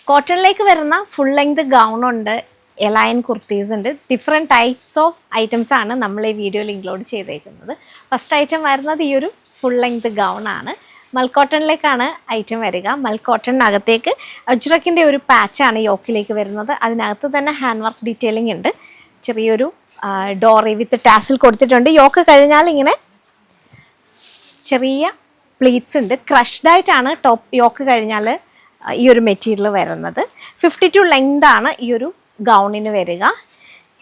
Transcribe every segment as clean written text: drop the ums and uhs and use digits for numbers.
കോട്ടണിലേക്ക് വരുന്ന full length gown ഉണ്ട്, A-line kurtis ഉണ്ട്. ഡിഫറെൻറ്റ് ടൈപ്സ് ഓഫ് ഐറ്റംസ് ആണ് നമ്മൾ ഈ വീഡിയോയിൽ ഇൻക്ലൂഡ് ചെയ്തേക്കുന്നത്. ഫസ്റ്റ് ഐറ്റം വരുന്നത് ഈ ഒരു ഫുൾ ലെങ്ത് ഗൗൺ ആണ്. മൽക്കോട്ടണിലേക്കാണ് ഐറ്റം വരിക. മൽക്കോട്ടണിനകത്തേക്ക് അജ്രക്കിൻ്റെ ഒരു പാച്ചാണ് യോക്കിലേക്ക് വരുന്നത്. അതിനകത്ത് തന്നെ ഹാൻഡ് വർക്ക് ഡീറ്റെയിലിംഗ് ഉണ്ട്. ചെറിയൊരു ഡോറി വിത്ത് ടാസിൽ കൊടുത്തിട്ടുണ്ട്. യോക്ക് കഴിഞ്ഞാൽ ഇങ്ങനെ ചെറിയ പ്ലീറ്റ്സ് ഉണ്ട്. ക്രഷ്ഡ് ആയിട്ടാണ് ടോപ്പ് യോക്ക് കഴിഞ്ഞാൽ ഈ ഒരു മെറ്റീരിയൽ വരുന്നത്. 52 ലെങ്ത് ആണ് ഈ ഒരു ഗൗണിന് വരിക.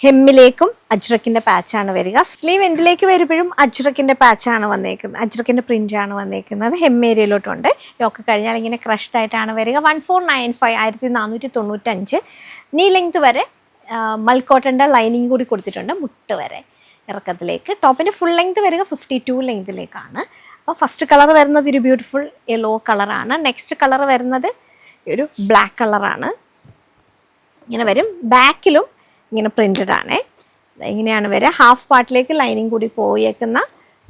ഹെമ്മിലേക്കും അജ്രക്കിൻ്റെ പാച്ചാണ് വരിക. സ്ലീവ് എൻഡിലേക്ക് വരുമ്പോഴും അജ്രക്കിൻ്റെ പാച്ചാണ് വന്നേക്കുന്നത്, അജ്രക്കിൻ്റെ പ്രിൻ്റാണ് വന്നേക്കുന്നത്. ഹെമ്മേരിയയിലോട്ടുണ്ട്. യോക്ക് കഴിഞ്ഞാൽ ഇങ്ങനെ ക്രഷ്ഡ് ആയിട്ടാണ് വരിക. 1495 1495 നീ ലെങ്ത് വരെ മൽക്കോട്ടൻ്റെ ലൈനിങ് കൂടി കൊടുത്തിട്ടുണ്ട്, മുട്ട് വരെ ഇറക്കത്തിലേക്ക്. ടോപ്പിൻ്റെ ഫുൾ ലെങ്ത് വരിക 52 ലെങ്തിലേക്കാണ്. അപ്പോൾ ഫസ്റ്റ് കളർ വരുന്നത് ഒരു ബ്യൂട്ടിഫുൾ യെല്ലോ കളറാണ്. നെക്സ്റ്റ് കളർ വരുന്നത് ഒരു ബ്ലാക്ക് കളറാണ്. ഇങ്ങനെ വരും. ബാക്കിലും ഇങ്ങനെ പ്രിൻറ്റഡ് ആണ്. ഇങ്ങനെയാണ് വരിക. ഹാഫ് പാർട്ടിലേക്ക് ലൈനിങ് കൂടി പോയേക്കുന്ന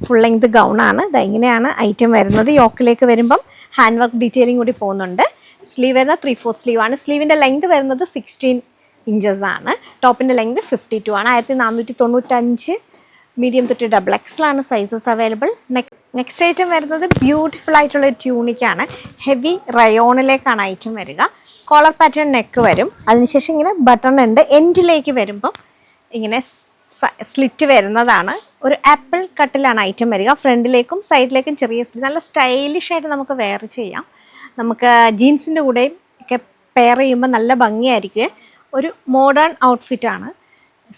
ഫുൾ ലെങ്ത് ഗൗണാണ്. ഇങ്ങനെയാണ് ഐറ്റം വരുന്നത്. യോക്കിലേക്ക് വരുമ്പം ഹാൻഡ് വർക്ക് ഡീറ്റെയിലിംഗ് കൂടി പോകുന്നുണ്ട്. സ്ലീവ് വരുന്നത് 3/4 സ്ലീവ് ആണ്. സ്ലീവിൻ്റെ ലെങ്ത് വരുന്നത് 16 ഇഞ്ചസ് ആണ്. ടോപ്പിൻ്റെ ലെങ്ത് 52 ആണ്. 1495 മീഡിയം തൊട്ട് XXL ആണ് സൈസസ് അവൈലബിൾ. നെക്സ്റ്റ് ഐറ്റം വരുന്നത് ബ്യൂട്ടിഫുൾ ആയിട്ടുള്ള ട്യൂണിക്കാണ്. ഹെവി റയോണിലേക്കാണ് ഐറ്റം വരിക. കോളർ പാറ്റേൺ നെക്ക് വരും. അതിനുശേഷം ഇങ്ങനെ ബട്ടൺ ഉണ്ട്. എൻഡിലേക്ക് വരുമ്പം ഇങ്ങനെ സ്ലിറ്റ് വരുന്നതാണ്. ഒരു ആപ്പിൾ കട്ടിലാണ് ഐറ്റം വരിക. ഫ്രണ്ടിലേക്കും സൈഡിലേക്കും ചെറിയ സ്ലിറ്റ്. നല്ല സ്റ്റൈലിഷ് ആയിട്ട് നമുക്ക് വെയർ ചെയ്യാം. നമുക്ക് ജീൻസിൻ്റെ കൂടെയും ഒക്കെ പെയർ ചെയ്യുമ്പോൾ നല്ല ഭംഗിയായിരിക്കും. ഒരു മോഡേൺ ഔട്ട്ഫിറ്റാണ്.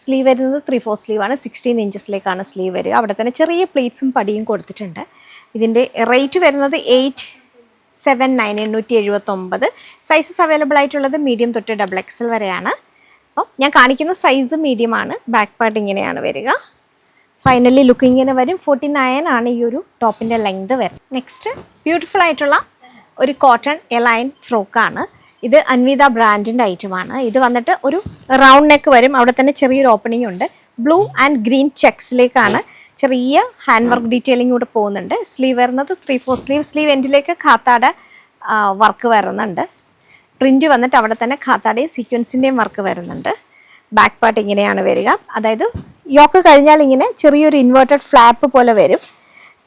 സ്ലീവ് വരുന്നത് 3/4 സ്ലീവാണ്. 16 ഇഞ്ചസിലേക്കാണ് സ്ലീവ് വരിക. അവിടെ തന്നെ ചെറിയ പ്ലേറ്റ്സും പടിയും കൊടുത്തിട്ടുണ്ട്. ഇതിൻ്റെ റേറ്റ് വരുന്നത് 879 879. സൈസസ് അവൈലബിൾ ആയിട്ടുള്ളത് മീഡിയം തൊട്ട് XXL വരെയാണ്. അപ്പം ഞാൻ കാണിക്കുന്ന സൈസ് മീഡിയം ആണ്. ബാക്ക് പാർട്ട് ഇങ്ങനെയാണ് വരിക. ഫൈനലി ലുക്ക് ഇങ്ങനെ വരും. 49 ആണ് ഈ ഒരു ടോപ്പിൻ്റെ ലെങ്ത് വരുന്നത്. നെക്സ്റ്റ് ബ്യൂട്ടിഫുൾ ആയിട്ടുള്ള ഒരു കോട്ടൺ എലൈൻ ഫ്രോക്കാണ്. ഇത് അൻവിത ബ്രാൻഡിൻ്റെ ഐറ്റമാണ്. ഇത് വന്നിട്ട് ഒരു റൗണ്ട് നെക്ക് വരും. അവിടെ തന്നെ ചെറിയൊരു ഓപ്പണിംഗ് ഉണ്ട്. ബ്ലൂ ആൻഡ് ഗ്രീൻ ചെക്സിലേക്കാണ് ചെറിയ ഹാൻഡ് വർക്ക് ഡീറ്റെയിലിംഗ് കൂടെ പോകുന്നുണ്ട്. സ്ലീവ് വരുന്നത് 3/4 സ്ലീവ്. സ്ലീവ് എൻഡിലേക്ക് ഖാത്താടെ വർക്ക് വരുന്നുണ്ട്. പ്രിൻ്റ് വന്നിട്ട് അവിടെ തന്നെ ഖാത്താടെയും സീക്വൻസിൻ്റെയും വർക്ക് വരുന്നുണ്ട്. ബാക്ക് പാർട്ട് ഇങ്ങനെയാണ് വരിക. അതായത് യോക്ക് കഴിഞ്ഞാൽ ഇങ്ങനെ ചെറിയൊരു ഇൻവേർട്ടഡ് ഫ്ലാപ്പ് പോലെ വരും.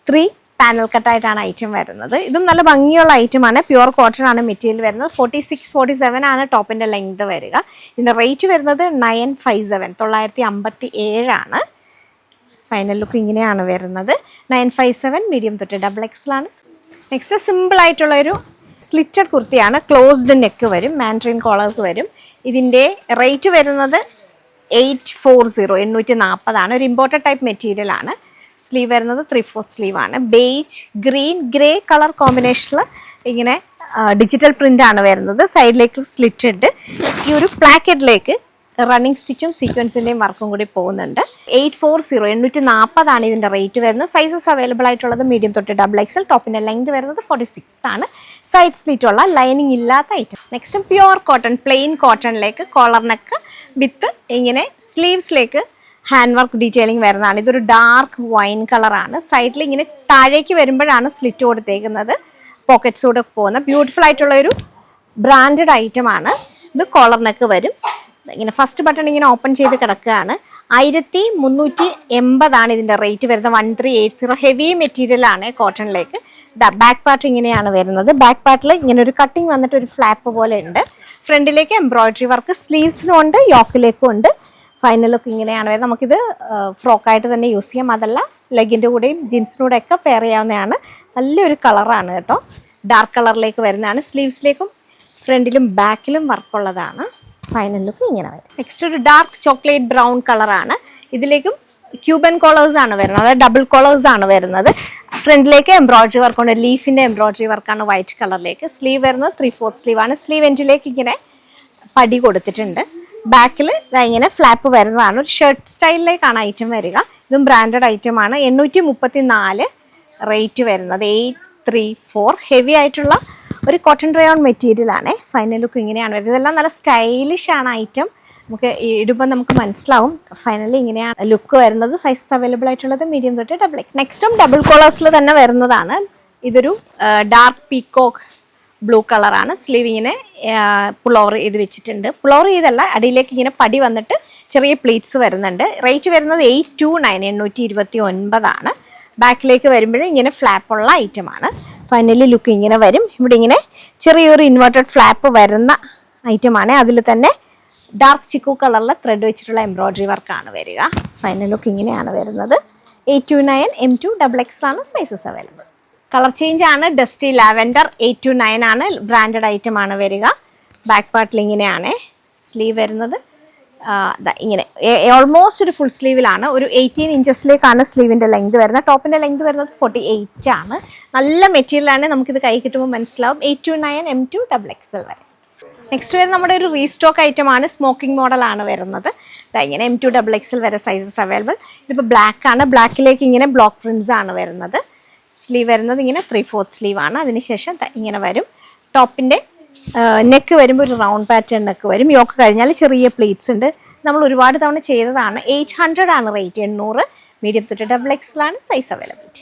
3 പാനൽ കട്ടായിട്ടാണ് ഐറ്റം വരുന്നത്. ഇതും നല്ല ഭംഗിയുള്ള ഐറ്റമാണ്. പ്യുവർ കോട്ടൺ ആണ് മെറ്റീരിയൽ വരുന്നത്. 46-47 ആണ് ടോപ്പിൻ്റെ ലെങ്ത് വരിക. ഇതിൻ്റെ റേറ്റ് വരുന്നത് 957 957 ആണ്. ഫൈനൽ ലുക്ക് ഇങ്ങനെയാണ് വരുന്നത്. 957 മീഡിയം തൊട്ട് XXL ആണ്. നെക്സ്റ്റ് സിമ്പിൾ ആയിട്ടുള്ള ഒരു സ്ലിറ്റഡ് കുർത്തിയാണ്. ക്ലോസ്ഡ് നെക്ക് വരും. മാൻഡ്രിൻ കോളേഴ്സ് വരും. ഇതിൻ്റെ റേറ്റ് വരുന്നത് 840 840 ആണ്. ഒരു ഇമ്പോർട്ടഡ് ടൈപ്പ് മെറ്റീരിയൽ ആണ്. സ്ലീവ് വരുന്നത് 3/4 സ്ലീവ് ആണ്. ബേജ് ഗ്രീൻ ഗ്രേ കളർ കോമ്പിനേഷനിൽ ഇങ്ങനെ ഡിജിറ്റൽ പ്രിൻ്റ് ആണ് വരുന്നത്. സൈഡിലേക്ക് സ്ലിറ്റ് ഉണ്ട്. ഈ ഒരു പ്ലാക്കറ്റിലേക്ക് റണ്ണിങ് സ്റ്റിച്ചും സീക്വൻസിൻ്റെയും വർക്കും കൂടി പോകുന്നുണ്ട്. 840 840 ആണ് ഇതിൻ്റെ റേറ്റ് വരുന്നത്. സൈസസ് അവൈലബിൾ ആയിട്ടുള്ളത് മീഡിയം തൊട്ട് XXL. ടോപ്പിൻ്റെ ലെങ്ത് വരുന്നത് 46 ആണ്. സൈഡ് സ്ലിറ്റുള്ള ലൈനിങ് ഇല്ലാത്ത item. Next pure cotton plain കോട്ടണിലേക്ക് കോളർ നെക്ക് വിത്ത് ഇങ്ങനെ സ്ലീവ്സിലേക്ക് ഹാൻഡ് വർക്ക് ഡീറ്റെയിലിംഗ് വരുന്നതാണ്. ഇതൊരു ഡാർക്ക് വൈൻ കളറാണ്. സൈഡിൽ ഇങ്ങനെ താഴേക്ക് വരുമ്പോഴാണ് സ്ലിറ്റ് കൊടുത്തേക്കുന്നത്. പോക്കറ്റ്സ് കൂടെ പോകുന്ന ബ്യൂട്ടിഫുൾ ആയിട്ടുള്ള ഒരു ബ്രാൻഡഡ് ഐറ്റമാണ്. ഇത് കോളർ നെക്ക് വരും. ഇങ്ങനെ ഫസ്റ്റ് ബട്ടൺ ഇങ്ങനെ ഓപ്പൺ ചെയ്ത് കിടക്കുകയാണ്. 1380 ആണ് ഇതിൻ്റെ റേറ്റ് വരുന്നത്. 1380. ഹെവി മെറ്റീരിയൽ ആണ് കോട്ടണിലേക്ക്. ബാക്ക് പാർട്ട് ഇങ്ങനെയാണ് വരുന്നത്. ബാക്ക് പാർട്ടിൽ ഇങ്ങനെ ഒരു കട്ടിങ് വന്നിട്ട് ഒരു ഫ്ലാപ്പ് പോലെ ഉണ്ട്. ഫ്രണ്ടിലേക്ക് എംബ്രോയിഡറി വർക്ക് സ്ലീവ്സിനും ഉണ്ട്, യോക്കിലേക്കും ഉണ്ട്. ഫൈനൽ ലുക്ക് ഇങ്ങനെയാണ് വരുന്നത്. നമുക്കിത് ഫ്രോക്കായിട്ട് തന്നെ യൂസ് ചെയ്യാം. അതല്ല ലെഗിൻ്റെ കൂടെയും ജീൻസിൻ്റെ കൂടെ ഒക്കെ പെയർ ചെയ്യാവുന്നതാണ്. നല്ലൊരു കളറാണ് കേട്ടോ. ഡാർക്ക് കളറിലേക്ക് വരുന്നതാണ്. സ്ലീവ്സിലേക്കും ഫ്രണ്ടിലും ബാക്കിലും വർക്കുള്ളതാണ്. ഫൈനൽ ലുക്ക് ഇങ്ങനെ വരും. നെക്സ്റ്റ് ഒരു ഡാർക്ക് ചോക്ലേറ്റ് ബ്രൗൺ കളറാണ്. ഇതിലേക്കും ക്യൂബൻ കോളേഴ്സ് ആണ് വരുന്നത്. അതായത് ഡബിൾ കോളേഴ്സ് ആണ് വരുന്നത്. ഫ്രണ്ടിലേക്ക് എംബ്രോയിഡറി വർക്കുണ്ട്. ലീഫിൻ്റെ എംബ്രോയിഡറി വർക്കാണ് വൈറ്റ് കളറിലേക്ക്. സ്ലീവ് വരുന്നത് 3/4 സ്ലീവ് ആണ്. സ്ലീവ് എൻഡിലേക്ക് ഇങ്ങനെ പടി കൊടുത്തിട്ടുണ്ട്. ബാക്കിൽ ഇങ്ങനെ ഫ്ലാപ്പ് വരുന്നതാണ്. ഒരു ഷർട്ട് സ്റ്റൈലിലേക്കാണ് ഐറ്റം വരിക. ഇതും ബ്രാൻഡഡ് ഐറ്റമാണ്. 834 റേറ്റ് വരുന്നത്. 834. ഹെവി ആയിട്ടുള്ള ഒരു കോട്ടൺ റയോൺ മെറ്റീരിയൽ ആണ്. ഫൈനൽ ലുക്ക് ഇങ്ങനെയാണ് വരുന്നത്. ഇതെല്ലാം നല്ല സ്റ്റൈലിഷ് ആണ് ഐറ്റം. നമുക്ക് ഇടുമ്പോൾ നമുക്ക് മനസ്സിലാവും. ഫൈനലി ഇങ്ങനെയാണ് ലുക്ക് വരുന്നത്. സൈസസ് അവൈലബിൾ ആയിട്ടുള്ളത് മീഡിയം തൊട്ട് XXL. നെക്സ്റ്റും ഡബിൾ കോളേഴ്സിൽ തന്നെ വരുന്നതാണ്. ഇതൊരു ഡാർക്ക് പീക്കോക്ക് ബ്ലൂ കളറാണ്. സ്ലീവ് ഇങ്ങനെ പുളോവർ ചെയ്ത് വെച്ചിട്ടുണ്ട്. പുളോവർ ചെയ്തല്ല, അടിയിലേക്ക് ഇങ്ങനെ പടി വന്നിട്ട് ചെറിയ പ്ലീറ്റ്സ് വരുന്നുണ്ട്. റേറ്റ് വരുന്നത് 829 829. ബാക്കിലേക്ക് വരുമ്പോഴും ഇങ്ങനെ ഫ്ലാപ്പുള്ള ഐറ്റമാണ്. ഫൈനലി ലുക്ക് ഇങ്ങനെ വരും. ഇവിടെ ഇങ്ങനെ ചെറിയൊരു ഇൻവേർട്ടഡ് ഫ്ലാപ്പ് വരുന്ന ഐറ്റമാണ്. അതിൽ തന്നെ ഡാർക്ക് ചിക്കു കളറിൽ ത്രെഡ് വെച്ചിട്ടുള്ള എംബ്രോയിഡറി വർക്കാണ് വരിക. ഫൈനൽ ലുക്ക് ഇങ്ങനെയാണ് വരുന്നത്. 829 M2 XXL ആണ് സൈസസ് അവൈലബിൾ. കളർ ചേഞ്ച് ആണ്. ഡസ്റ്റി ലാവെൻഡർ 829 ആണ്. ബ്രാൻഡഡ് ഐറ്റം ആണ് വരിക. ബാക്ക് പാർട്ടിൽ ഇങ്ങനെയാണ് സ്ലീവ് വരുന്നത്. ഇങ്ങനെ ഓൾമോസ്റ്റ് ഒരു ഫുൾ സ്ലീവിലാണ്. ഒരു 18 ഇഞ്ചസിലേക്കാണ് സ്ലീവിൻ്റെ ലെങ്ത് വരുന്നത്. ടോപ്പിൻ്റെ ലെങ്ത് വരുന്നത് 48 ആണ്. നല്ല മെറ്റീരിയലാണ്. നമുക്കിത് കൈ കിട്ടുമ്പോൾ മനസ്സിലാവും. 829 M2 XXL വരെ. നെക്സ്റ്റ് വരുന്നത് നമ്മുടെ ഒരു റീസ്റ്റോക്ക് ഐറ്റം ആണ്. സ്മോക്കിംഗ് മോഡലാണ് വരുന്നത്. ഇങ്ങനെ M2 XXL വരെ സൈസസ് അവൈലബിൾ. ഇതിപ്പോൾ ബ്ലാക്ക് ആണ്. ബ്ലാക്കിലേക്ക് ഇങ്ങനെ ബ്ലോക്ക് പ്രിൻസ് ആണ് വരുന്നത്. സ്ലീവ് വരുന്നത് ഇങ്ങനെ 3/4 സ്ലീവ് ആണ്. അതിനുശേഷം ഇങ്ങനെ വരും. ടോപ്പിൻ്റെ നെക്ക് വരുമ്പോൾ ഒരു റൗണ്ട് പാറ്റേൺ നെക്ക് വരും. യോക്ക് കഴിഞ്ഞാൽ ചെറിയ പ്ലീറ്റ്സ് ഉണ്ട്. നമ്മൾ ഒരുപാട് തവണ ചെയ്തതാണ്. 800 ആണ് റേറ്റ്. 800. മീഡിയം തൊട്ട് XXL ആണ് സൈസ് അവൈലബിലിറ്റി.